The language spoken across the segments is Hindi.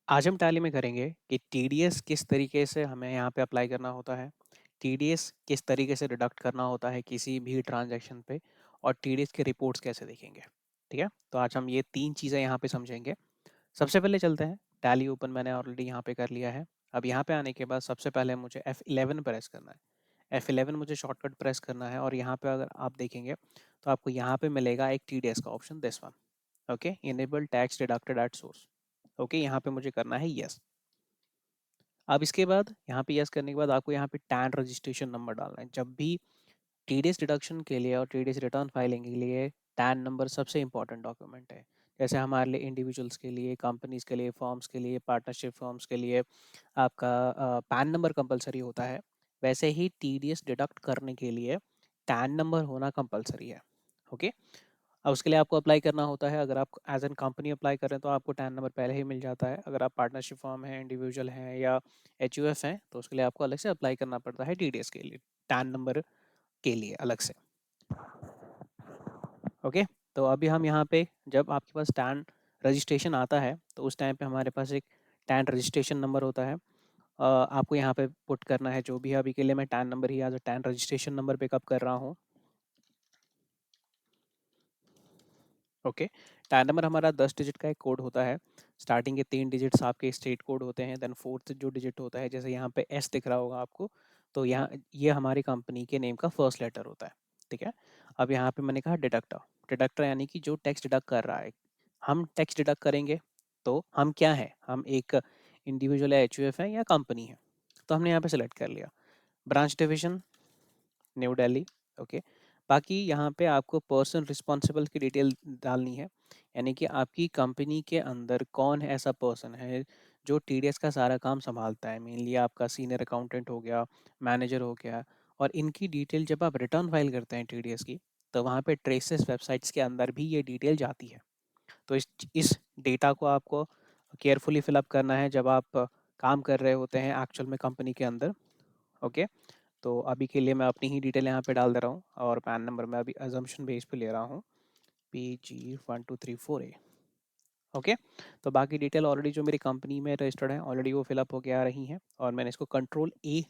आज हम टैली में करेंगे कि टीडीएस किस तरीके से हमें यहाँ पे अप्लाई करना होता है, टीडीएस किस तरीके से डिडक्ट करना होता है किसी भी ट्रांजैक्शन पे और टीडीएस के रिपोर्ट्स कैसे देखेंगे। ठीक है, तो आज हम ये तीन चीज़ें यहाँ पे समझेंगे। सबसे पहले चलते हैं, टैली ओपन मैंने ऑलरेडी यहाँ पे कर लिया है। अब यहाँ पे आने के बाद सबसे पहले मुझे F11 प्रेस करना है। F11 मुझे शॉर्टकट प्रेस करना है और यहाँ पे अगर आप देखेंगे तो आपको यहाँ पे मिलेगा एक टीडीएस का option, this one. Okay, enable tax deducted at source. Okay, यहाँ पे मुझे करना है यस। अब इसके बाद यहाँ पे यस करने के बाद आपको यहाँ पे टैन रजिस्ट्रेशन नंबर डालना है। जब भी टीडीएस डिडक्शन के लिए और टीडीएस रिटर्न फाइलिंग के लिए टैन नंबर सबसे इंपॉर्टेंट डॉक्यूमेंट है। जैसे हमारे लिए इंडिविजुअल्स के लिए, कंपनीज के लिए, फॉर्म्स के लिए, पार्टनरशिप फॉर्म्स के लिए आपका पैन नंबर कंपलसरी होता है, वैसे ही टीडीएस डिडक्ट करने के लिए टैन नंबर होना कंपलसरी है। ओके, अब उसके लिए आपको अप्लाई करना होता है। अगर आप एज एन कंपनी अप्लाई करें तो आपको टैन नंबर पहले ही मिल जाता है। अगर आप पार्टनरशिप फॉर्म है, इंडिविजुअल हैं या एचयूएफ हैं तो उसके लिए आपको अलग से अप्लाई करना पड़ता है टीडीएस के लिए, टैन नंबर के लिए अलग से। ओके, तो अभी हम यहाँ पे जब आपके पास टैन रजिस्ट्रेशन आता है तो उस टाइम पे हमारे पास एक टैन रजिस्ट्रेशन नंबर होता है। आपको यहाँ पे पुट करना है जो भी है। अभी के लिए मैं टैन नंबर ही as a TAN registration number pick up कर रहा हूँ। ओके, टैन नंबर हमारा 10 डिजिट का एक कोड होता है। स्टार्टिंग के 3 डिजिट्स आपके स्टेट कोड होते हैं, देन फोर्थ जो डिजिट होता है, जैसे यहाँ पे एस दिख रहा होगा आपको, तो यहाँ ये हमारी कंपनी के नेम का फर्स्ट लेटर होता है। ठीक है, अब यहाँ पे मैंने कहा डिडक्टर। डिडक्टर यानी कि जो टैक्स डिडक्ट कर रहा है। हम टैक्स डिडक्ट करेंगे तो हम क्या है, हम एक इंडिविजुअल है, एचयूएफ है या कंपनी है, तो हमने यहाँ पे सेलेक्ट कर लिया। Branch division new Delhi. Okay, बाकी यहाँ पे आपको पर्सन रिस्पॉन्सिबल की डिटेल डालनी है, यानी कि आपकी कंपनी के अंदर कौन ऐसा पर्सन है जो टीडीएस का सारा काम संभालता है। मेनली आपका सीनियर अकाउंटेंट हो गया, मैनेजर हो गया, और इनकी डिटेल जब आप रिटर्न फाइल करते हैं टीडीएस की, तो वहाँ पे ट्रेसेस वेबसाइट्स के अंदर भी ये डिटेल जाती है। तो इस डेटा को आपको केयरफुली फिलअप करना है जब आप काम कर रहे होते हैं एक्चुअल में कंपनी के अंदर। ओके, तो अभी के लिए मैं अपनी ही डिटेल यहाँ पे डाल दे रहा हूँ और पैन नंबर मैं अभी अजम्पशन बेस पे ले रहा हूँ, PG1234A। ओके, तो बाकी डिटेल ऑलरेडी जो मेरी कंपनी में रजिस्टर्ड है ऑलरेडी वो फिलअप होके आ रही हैं और मैंने इसको कंट्रोल A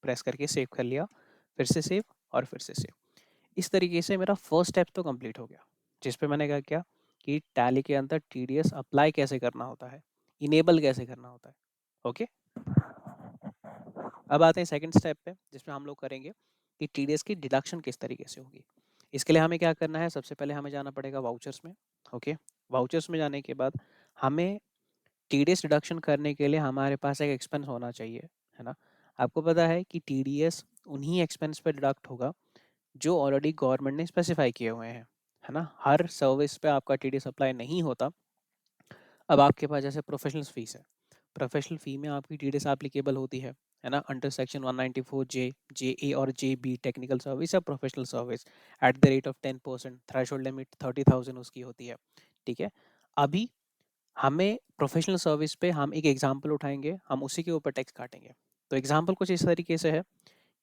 प्रेस करके सेव कर लिया, फिर से सेव और फिर से सेव। इस तरीके से मेरा फर्स्ट स्टेप तो कंप्लीट हो गया, जिस पे मैंने कहा क्या कि टैली के अंदर टीडीएस अप्लाई कैसे करना होता है, इनेबल कैसे करना होता है। ओके, अब आते हैं सेकंड स्टेप पे, जिसमें हम लोग करेंगे कि टीडीएस की डिडक्शन किस तरीके से होगी। इसके लिए हमें क्या करना है, सबसे पहले हमें जाना पड़ेगा वाउचर्स में। ओके, वाउचर्स में जाने के बाद हमें टीडीएस डिडक्शन करने के लिए हमारे पास एक एक्सपेंस होना चाहिए, है ना। आपको पता है कि टीडीएस उन्हीं एक्सपेंस पे डिडक्ट होगा जो ऑलरेडी गवर्नमेंट ने स्पेसिफाई किए हुए हैं, है ना। हर सर्विस पे आपका टीडीएस अप्लाई नहीं होता। अब आपके पास जैसे प्रोफेशनल फीस है, प्रोफेशनल फ़ी में आपकी टीडीएस एप्लीकेबल होती है ना, अंडर सेक्शन 194 जे, जे ए और जे बी टेक्निकल सर्विस या professional service at the rate of 10%, threshold limit 30,000 उसकी होती है। ठीक है, अभी हमें प्रोफेशनल सर्विस पे हम एक एग्जांपल उठाएंगे, हम उसी के ऊपर टैक्स काटेंगे। तो एग्जांपल कुछ इस तरीके से है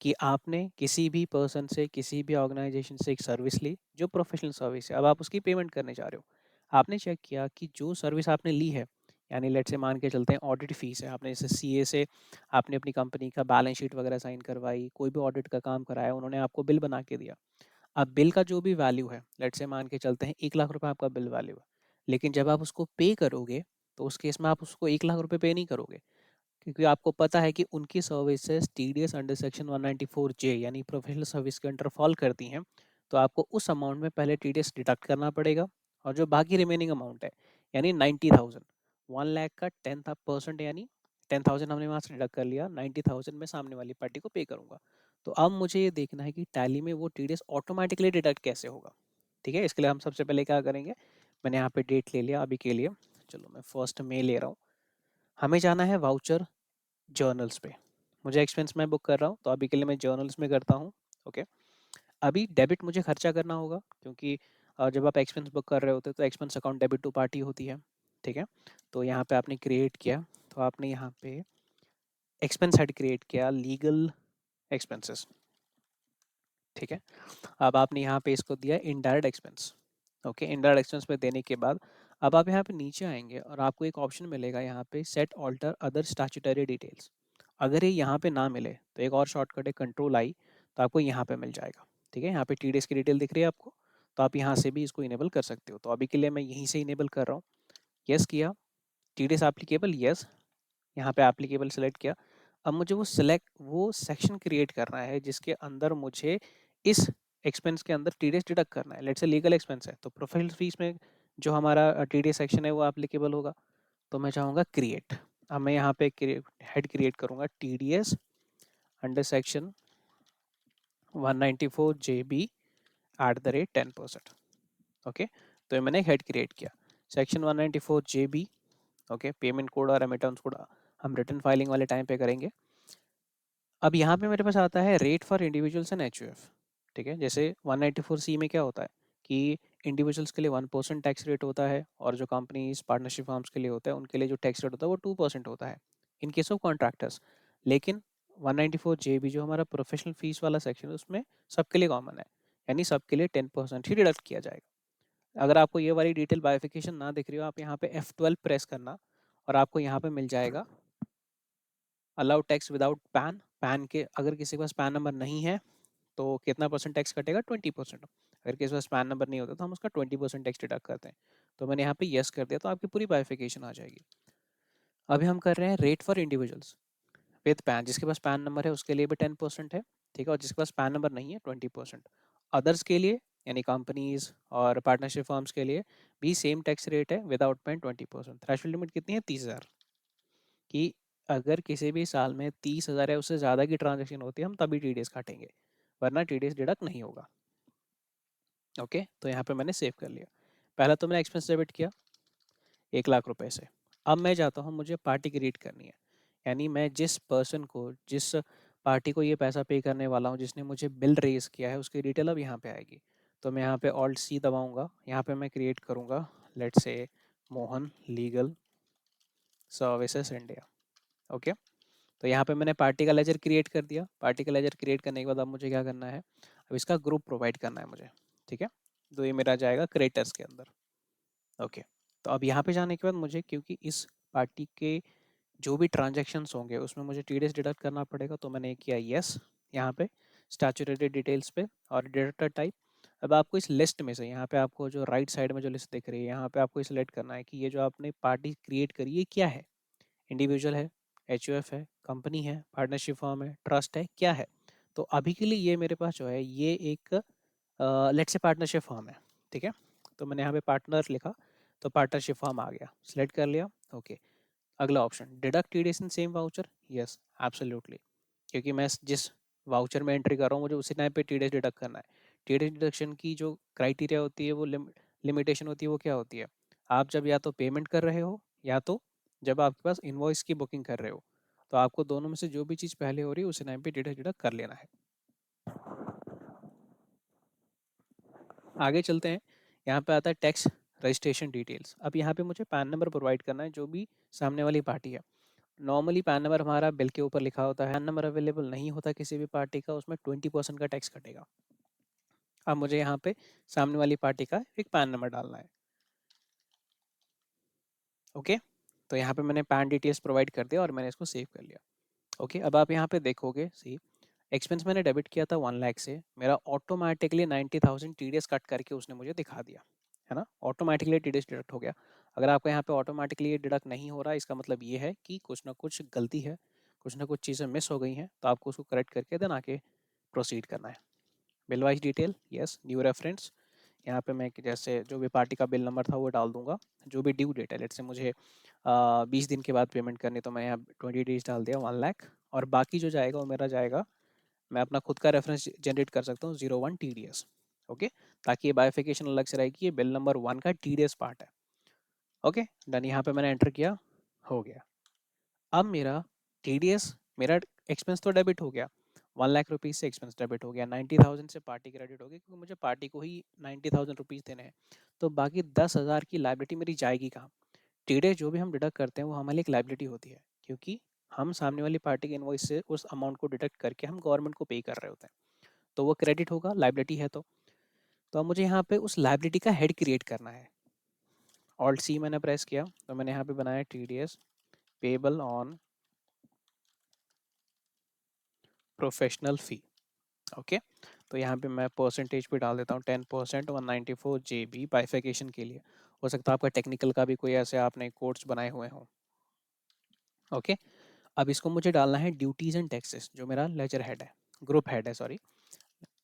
कि आपने किसी भी पर्सन से, किसी भी ऑर्गेनाइजेशन से एक सर्विस ली जो प्रोफेशनल सर्विस है, अब आप उसकी पेमेंट करने जा रहे हो। आपने चेक किया कि जो सर्विस आपने ली है, यानी लेट से मान के चलते हैं ऑडिट फीस है, आपने जैसे सीए से आपने अपनी कंपनी का बैलेंस शीट वगैरह साइन करवाई, कोई भी ऑडिट का काम कराया, उन्होंने आपको बिल बना के दिया। अब बिल का जो भी वैल्यू है, लेट से मान के चलते हैं 1 लाख रुपए आपका बिल वैल्यू है, लेकिन जब आप उसको पे करोगे तो उस केस में आप उसको 1 लाख रुपए पे नहीं करोगे, क्योंकि आपको पता है कि उनकी सर्विसेज टीडीएस अंडर सेक्शन 194 जे यानी प्रोफेशनल सर्विस के अंडर फॉल करती हैं। तो आपको उस अमाउंट में पहले टीडीएस डिडक्ट करना पड़ेगा, और जो बाकी रिमेनिंग अमाउंट है यानी 90,000, 1 लाख का 10% यानी 10,000 हमने वहाँ से डिडक्ट कर लिया, 90,000 मैं सामने वाली पार्टी को पे करूँगा। तो अब मुझे ये देखना है कि टैली में वो टीडीएस ऑटोमेटिकली डिडक्ट कैसे होगा। ठीक है, इसके लिए हम सबसे पहले क्या करेंगे, मैंने यहाँ पे डेट ले लिया अभी के लिए, चलो मैं 1 मई ले रहा हूँ। हमें जाना है वाउचर जर्नल्स पे। मुझे एक्सपेंस मैं बुक कर रहा हूँ तो अभी के लिए मैं जर्नल्स में करता हूँ। ओके, अभी डेबिट मुझे खर्चा करना होगा, क्योंकि जब आप एक्सपेंस बुक कर रहे होते हैं तो expense account debit to party होती है। ठीक है, तो यहाँ पे आपने क्रिएट किया, तो आपने यहाँ पे एक्सपेंस हेड क्रिएट किया, लीगल एक्सपेंसेस। ठीक है, अब आपने यहाँ पे इसको दिया indirect expense. Okay, indirect expense में देने के बाद अब आप यहाँ पे नीचे आएंगे और आपको एक ऑप्शन मिलेगा यहाँ पे set alter other statutory details. अगर ये यहाँ पे ना मिले तो एक और शॉर्टकट है कंट्रोल आई, तो आपको यहाँ पे मिल जाएगा। ठीक है, यहाँ पे टीडीएस की डिटेल दिख रही है आपको, तो आप यहाँ से भी इसको इनेबल कर सकते हो। तो अभी के लिए मैं यहीं से इनेबल कर रहा हूँ। यस किया, टीडीएस एप्लीकेबल, यस, यहाँ पे एप्लीकेबल सेलेक्ट किया। अब मुझे वो सेक्शन क्रिएट करना है जिसके अंदर मुझे इस एक्सपेंस के अंदर टीडीएस डिडक्ट करना है। लेट्स से लीगल एक्सपेंस है तो प्रोफेशनल फीस में जो हमारा टीडीएस सेक्शन है वो एप्लीकेबल होगा। तो मैं चाहूँगा क्रिएट। अब मैं यहाँ पे हेड क्रिएट करूँगा TDS under section 194 JB @10%। Okay, तो ये मैंने हेड क्रिएट किया। Section 194 JB, okay, payment code और रेमिटेंस कोड हम रिटर्न फाइलिंग वाले टाइम पे करेंगे। अब यहाँ पे मेरे पास आता है rate for individuals and HUF. ठीक है, जैसे 194C में क्या होता है कि इंडिविजुअल्स के लिए 1% टैक्स रेट होता है, और जो कंपनीज पार्टनरशिप फर्म्स के लिए होता है उनके लिए जो टैक्स रेट होता है वो 2% होता है इन केस ऑफ कॉन्ट्रैक्टर्स। लेकिन 194JB जो हमारा प्रोफेशनल फीस वाला सेक्शन है उसमें सबके लिए कॉमन है, यानी सबके लिए 10% ही डिडक्ट किया जाएगा। अगर आपको ये वाली डिटेल बाइफिकेशन ना दिख रही हो, आप यहाँ पे F12 प्रेस करना और आपको यहाँ पे मिल जाएगा allow tax without pan. Pan के अगर किसी के पास पैन नंबर नहीं है तो कितना परसेंट टैक्स कटेगा, 20%। अगर किसी के पास पैन नंबर नहीं होता तो हम उसका 20% टैक्स डिडक्ट करते हैं। तो मैंने यहाँ पे यस कर दिया तो आपकी पूरी बाइफिकेशन आ जाएगी। अभी हम कर रहे हैं rate for individuals with pan. जिसके पास पैन नंबर है उसके लिए भी 10% है, ठीक है, और जिसके पास पैन नंबर नहीं है 20%। अदर्स के लिए यानी कंपनीज और पार्टनरशिप फर्म्स के लिए भी सेम टैक्स रेट है विदाउट पैन 20%। थ्रेशोल्ड लिमिट कितनी है, 30,000 कि अगर किसी भी साल में 30,000 या उससे ज़्यादा की ट्रांजेक्शन होती है हम तभी टीडीएस काटेंगे, वरना टीडीएस डिडक्ट नहीं होगा। ओके, तो यहाँ पे मैंने सेव कर लिया। पहला तो मैंने एक्सपेंस डेबिट किया 1,00,000 रुपए से। अब मैं जाता हूँ, मुझे पार्टी क्रिएट करनी है, यानी मैं जिस पर्सन को, जिस पार्टी को ये पैसा पे करने वाला हूँ, जिसने मुझे बिल रेज किया है उसकी डिटेल अब यहाँ पे आएगी। तो मैं यहाँ पे ऑल्ट सी दबाऊंगा, यहाँ पे मैं क्रिएट करूँगा let's say Mohan legal services India. Okay, तो यहाँ पे मैंने पार्टी का लेजर क्रिएट कर दिया। पार्टी का लेजर क्रिएट करने के बाद अब मुझे क्या करना है, अब इसका ग्रुप प्रोवाइड करना है मुझे। ठीक है, तो ये मेरा जाएगा क्रिएटर्स के अंदर। ओके, तो अब यहाँ पे जाने के बाद मुझे, क्योंकि इस पार्टी के जो भी ट्रांजेक्शन्स होंगे उसमें मुझे टीडीएस डिडक्ट करना पड़ेगा, तो मैंने किया यस यहाँ पे स्टैट्यूटरी डिटेल्स पे और डिडक्टर टाइप। अब आपको इस लिस्ट में से, यहाँ पे आपको जो राइट साइड में जो लिस्ट दिख रही है यहाँ पे आपको सिलेक्ट करना है कि ये जो आपने पार्टी क्रिएट करी है क्या है, इंडिविजुअल है, एचयूएफ है, कंपनी है, पार्टनरशिप फर्म है, ट्रस्ट है, क्या है। तो अभी के लिए ये मेरे पास जो है ये एक लेट्स से पार्टनरशिप फर्म है। ठीक है, तो मैंने यहाँ पे पार्टनर लिखा तो पार्टनरशिप फर्म आ गया, सिलेक्ट कर लिया। ओके, अगला option deduct TDS in same voucher, yes absolutely, क्योंकि मैं जिस वाउचर में एंट्री कर रहा हूँ मुझे उसी टाइम पे टीडीएस डिडक्ट करना है। टीडीएस डिडक्शन की जो क्राइटेरिया होती है वो लिमिटेशन होती है, वो क्या होती है, आप जब या तो पेमेंट कर रहे हो या तो जब आपके पास इनवॉइस की बुकिंग कर रहे हो, तो आपको दोनों में से जो भी चीज़ पहले हो रही है उसी टाइम पे टीडीएस डिडक्ट कर लेना है। आगे चलते हैं, यहाँ पे आता है टैक्स रजिस्ट्रेशन डिटेल्स। अब यहाँ पे मुझे पैन नंबर प्रोवाइड करना है जो भी सामने वाली पार्टी है। नॉर्मली पैन नंबर हमारा बिल के ऊपर लिखा होता है, पैन नंबर अवेलेबल नहीं होता किसी भी पार्टी का, उसमें 20% का टैक्स कटेगा। अब मुझे यहाँ पे सामने वाली पार्टी का एक पैन नंबर डालना है। ओके, तो यहाँ पे मैंने पैन डिटेल्स प्रोवाइड कर दिया और मैंने इसको सेव कर लिया। ओके, अब आप यहाँ पे देखोगे, सी एक्सपेंस मैंने डेबिट किया था 1,00,000 से, मेरा ऑटोमेटिकली 90,000 टीडीएस कट करके उसने मुझे दिखा दिया, है ना, ऑटोमेटिकली टीडीएस डिडक्ट हो गया। अगर आपका यहाँ पे ऑटोमेटिकली ये डिडक्ट नहीं हो रहा, इसका मतलब ये है कि कुछ ना कुछ गलती है, कुछ ना कुछ चीज़ें मिस हो गई हैं, तो आपको उसको करेक्ट करके देन आके प्रोसीड करना है। Bill wise detail, yes, new reference, यहाँ पे मैं जैसे जो भी पार्टी का बिल नंबर था वो डाल दूंगा। जो भी ड्यू डेट है, लेट से मुझे 20 दिन के बाद पेमेंट करनी, तो मैं यहाँ 20 डेज डाल दिया 1,00,000। और बाकी जो जाएगा वो मेरा जाएगा, मैं अपना खुद का रेफरेंस जनरेट कर सकता हूँ 01 TDS। ओके, ताकि ये बायोफिकेशन अलग से रहेगी, ये बिल नंबर 1 का TDS पार्ट है। ओके, डन, यहाँ पे मैंने एंटर किया, हो गया। अब मेरा TDS, मेरा एक्सपेंस तो डेबिट हो गया, 1,00,000 रुपीज़ से एक्सपेंस डेबिट हो गया, 90,000 से पार्टी क्रेडिट हो गई, क्योंकि मुझे पार्टी को ही 90,000 रुपीज़ देने हैं। तो बाकी 10,000 की लाइबिलिटी मेरी जाएगी कहाँ। TDS जो भी हम डिडक्ट करते हैं वो हमारी एक लाइबिलिटी होती है, क्योंकि हम सामने वाली पार्टी के इनवॉइस से उस अमाउंट को डिडक्ट करके हम गवर्नमेंट को पे कर रहे होते हैं, तो वो क्रेडिट होगा, लाइबिलिटी है। तो अब मुझे यहाँ पे उस लाइबिलिटी का हेड क्रिएट करना है। ऑल्ट सी मैंने प्रेस किया तो मैंने यहाँ पे बनाया TDS payable on professional fee. Okay, तो यहाँ पे मैं परसेंटेज पे डाल देता हूँ 10%, 194 JB बाइफिकेशन के लिए। हो सकता है आपका टेक्निकल का भी कोई ऐसे आपने कोड्स बनाए हुए हों। ओके, अब इसको मुझे डालना है ड्यूटीज़ एंड टैक्सेस, जो मेरा लेजर हेड है, ग्रुप हेड है सॉरी।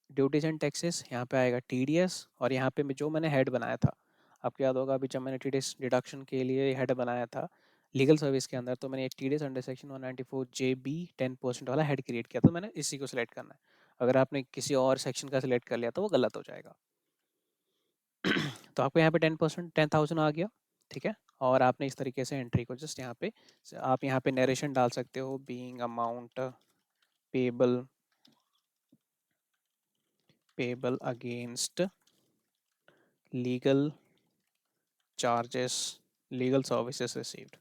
ड्यूटीज़ एंड टैक्सेस यहाँ पे आएगा TDS, और यहाँ पे जो मैंने हेड बनाया था, आपको याद होगा अभी जब मैंने TDS डिडक्शन के लिए हेड बनाया था लीगल सर्विस के अंदर, तो मैंने एक TDS अंडर सेक्शन 194 JB 10% वाला हेड क्रिएट किया, तो मैंने इसी को सिलेक्ट करना है। अगर आपने किसी और सेक्शन का सिलेक्ट कर लिया तो वो गलत हो जाएगा। तो आपको यहाँ पे 10%, 10,000 आ गया, ठीक है। और आपने इस तरीके से एंट्री को जस्ट यहाँ पे, आप यहाँ पे नरेशन डाल सकते हो, being amount payable against legal charges, legal services received.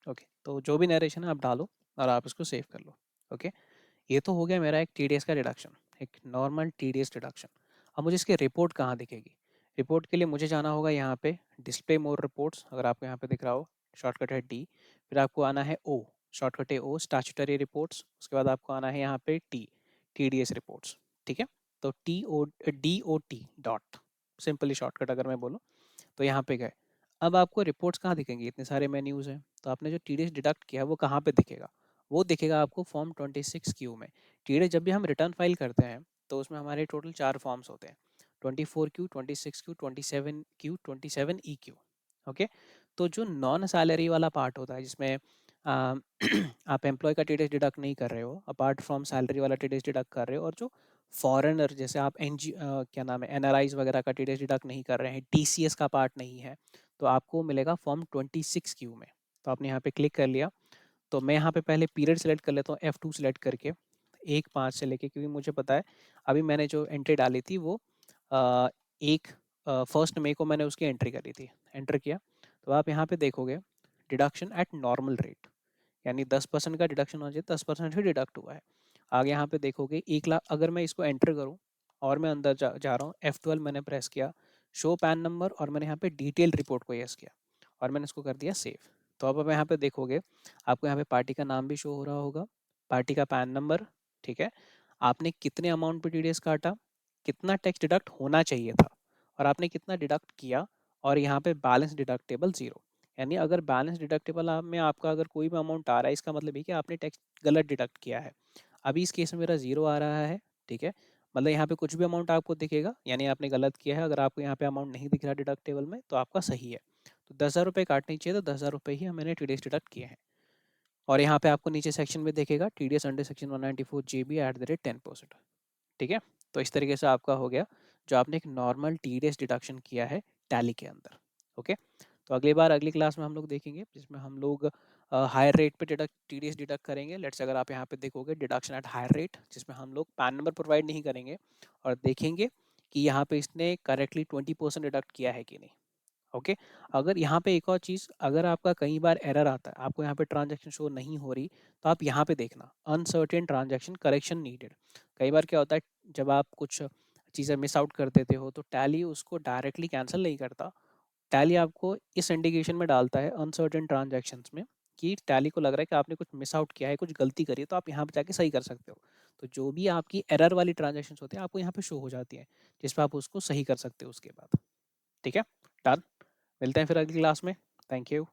Okay, तो जो भी नरेशन है आप डालो और आप इसको सेव कर लो। ओके, ये तो हो गया मेरा एक TDS का डिडक्शन, एक नॉर्मल TDS डिडक्शन। अब मुझे इसकी रिपोर्ट कहाँ दिखेगी? रिपोर्ट के लिए मुझे जाना होगा यहाँ पे डिस्प्ले मोर रिपोर्ट्स, अगर आपको यहाँ पे दिख रहा हो, शॉर्टकट है D। फिर आपको आना है O, शॉर्टकट है O, स्टैट्यूटरी रिपोर्ट्स। उसके बाद आपको आना है यहाँ पे T, TDS रिपोर्ट्स। ठीक है, तो DOT डॉट, सिंपली शॉर्टकट अगर मैं बोलूँ तो यहाँ पे गए। अब आपको रिपोर्ट्स कहाँ दिखेंगे? इतने सारे मेन्यूज़ हैं, तो आपने जो TDS डिडक्ट किया है वो कहाँ पे दिखेगा? वो दिखेगा आपको फॉर्म 26Q में। TDS जब भी हम रिटर्न फाइल करते हैं तो उसमें हमारे टोटल 4 फॉर्म्स होते हैं, 24Q, 26Q, 27Q, 27EQ। Okay, तो जो नॉन सैलरी वाला पार्ट होता है जिसमें आ, आप एम्प्लॉय का TDS डिडक्ट नहीं कर रहे हो, अपार्ट फ्रॉम सैलरी वाला TDS डिडक्ट कर रहे हो, और जो फॉरेनर जैसे आप क्या नाम है, NRIs वगैरह का TDS डिडक्ट नहीं कर रहे हैं, TCS का पार्ट नहीं है, तो आपको मिलेगा फॉर्म 26Q में। तो आपने यहाँ पे क्लिक कर लिया, तो मैं यहाँ पे पहले पीरियड सेलेक्ट कर लेता हूँ, F2 सेलेक्ट करके 1/5 से लेके, क्योंकि मुझे पता है अभी मैंने जो एंट्री डाली थी वो आ, एक 1 मई को मैंने उसकी एंट्री करी थी, एंटर किया। तो आप यहाँ पे देखोगे डिडक्शन एट नॉर्मल रेट, यानी 10% का डिडक्शन होना चाहिए, 10% ही डिडक्ट हुआ है। आगे यहाँ पे देखोगे 1 लाख, अगर मैं इसको एंटर करूँ और मैं अंदर जा रहा हूँ, F12 मैंने प्रेस किया, शो पैन नंबर, और मैंने यहाँ पे डिटेल रिपोर्ट को यस किया और मैंने इसको कर दिया सेव। तो अब यहाँ पे देखोगे आपको यहाँ पे पार्टी का नाम भी शो हो रहा होगा, पार्टी का पैन नंबर, ठीक है, आपने कितने अमाउंट पे TDS काटा, कितना टैक्स डिडक्ट होना चाहिए था, और आपने कितना डिडक्ट किया, और यहाँ पे बैलेंस डिडक्टेबल 0। यानी अगर बैलेंस डिडक्टेबल में आपका अगर कोई भी अमाउंट आ रहा है, इसका मतलब है कि आपने टैक्स गलत डिडक्ट किया है। अभी इस केस में मेरा 0 आ रहा है, ठीक है, मतलब यहाँ पे कुछ भी अमाउंट आपको दिखेगा यानी आपने गलत किया है। अगर आपको यहाँ पे अमाउंट नहीं दिख रहा डिडक्टेबल में तो आपका सही है। तो 10,000 रुपये काटने चाहिए, तो 10,000 रुपये ही मैंने TDS डिडक्ट किए हैं। और यहाँ पे आपको नीचे सेक्शन में देखेगा TDS अंडर सेक्शन 194 GB @10%। ठीक है, तो इस तरीके से आपका हो गया जो आपने एक नॉर्मल TDS डिडक्शन किया है टैली के अंदर। ओके, तो अगली बार अगली क्लास में हम लोग देखेंगे जिसमें हम लोग हायर रेट पे TDS डिडक्ट करेंगे। लेट्स अगर आप यहाँ पे देखोगे डिडक्शन एट हायर रेट, जिसमें हम लोग पैन नंबर प्रोवाइड नहीं करेंगे और देखेंगे कि यहाँ पे इसने करेक्टली 20% डिडक्ट किया है कि नहीं। ओके, अगर यहाँ पे एक और चीज़, अगर आपका कई बार एरर आता है, आपको यहाँ पे ट्रांजैक्शन शो नहीं हो रही, तो आप यहाँ पे देखना अनसर्टेन ट्रांजैक्शन करेक्शन नीडेड। कई बार क्या होता है जब आप कुछ चीज़ें मिस आउट कर देते हो तो टैली उसको डायरेक्टली कैंसिल नहीं करता, टैली आपको इस इंडिकेशन में डालता है अनसर्टेन ट्रांजैक्शंस में कि टैली को लग रहा है कि आपने कुछ मिस आउट किया है, कुछ गलती करी है, तो आप यहाँ पे जाके सही कर सकते हो। तो जो भी आपकी एरर वाली ट्रांजैक्शंस होते हैं आपको यहाँ पे शो हो जाती है, जिस पर आप उसको सही कर सकते हो उसके बाद। ठीक है, डन। मिलते हैं फिर अगली क्लास में। Thank you.